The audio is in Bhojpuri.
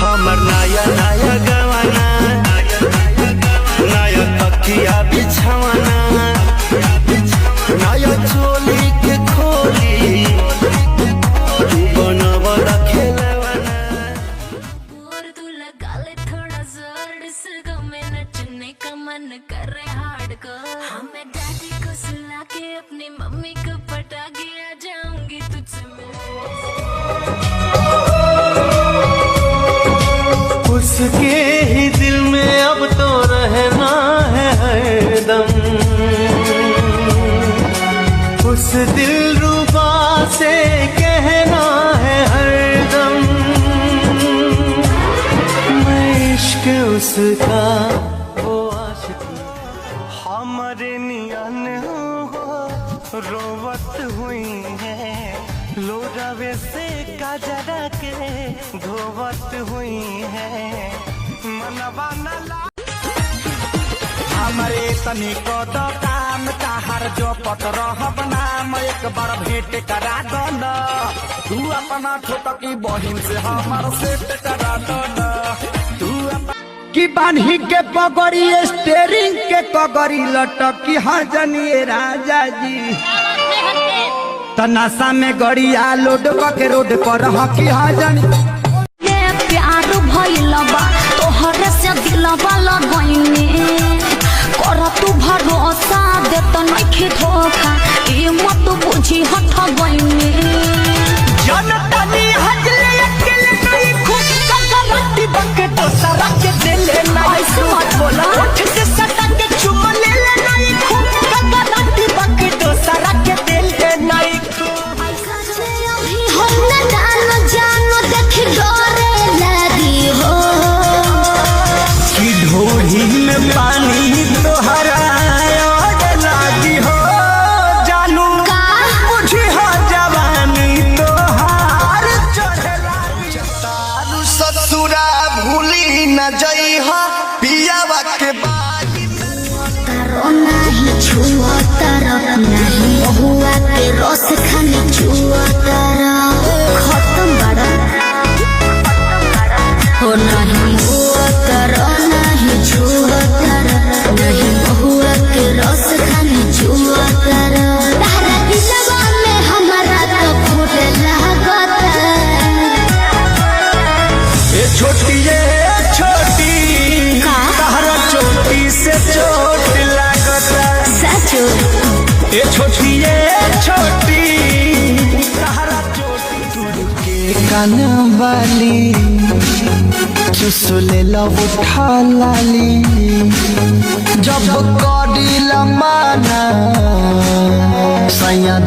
हमर नया नया गवाना नया तकिया बिछवाना नया चोली के खोली तू बनवला खेलवाना और तू लगा ले थोड़ा जोर इसको में नचने का मन कर रहा हार्डकोर हमें डैडी को सुला के अपनी मम्मी को पटा के आ जाऊंगी तुझसे उसके ही दिल में अब तो रहना है हरदम उस दिलरुबा से कहना है हरदम मैं इश्क उसका वो आशिकी हमारे नियन हो रोवत हुई है लोरावे से काजरा के धोवत हुई है मनवा न हमारे तनी को तो काम ताहर जो पत रहब नाम एक बार भेंट करा दो न तू अपना छोटकी बहिन से हमार सेट करा दो न तू कि बान्ही के पगड़ी स्टेरिंग के पगड़ी लटकी हर जनिए राजा जी तनासा में गड़िया लोड के रोड पर हकी हजन ये प्यार भइलबा तोहरे से दिलबा लगइने कर तू भरोसा दे त नइखे धोखा ई मत बुझी हट गइने जनतनी हजले अकेले नहीं खुद का गलती बके तो सारा के दिले नहीं ऐसे मत बोला उठ से सटा के चुम ले ले नहीं खुद का गलती बके तो सारा के दिले नहीं हम न जानो देख डरे लगी हो कि ढोली में पानी तोहरा लागी हो जानू का बुझी हो जवानी तोहार चढ़े लागी तारू ससुरा भूली न जई हो पियावा के बाई तारो नहीं छुआ तारा नहीं हुआ के रस खाने छुआ तारा खत्म बड़ा हो नहीं हुआ तारा नहीं छुआ तारा नहीं हुआ के रस खाने छुआ तारा तारा दिलवा में हमारा तो फूट लागता ए छोटी का? तहरा चोटी से चोट लागता सचो ए छोटी तहरा चोटी तुड़ के कान वाली चुसले लव उठा लाली जब कड़ी लमाना सैया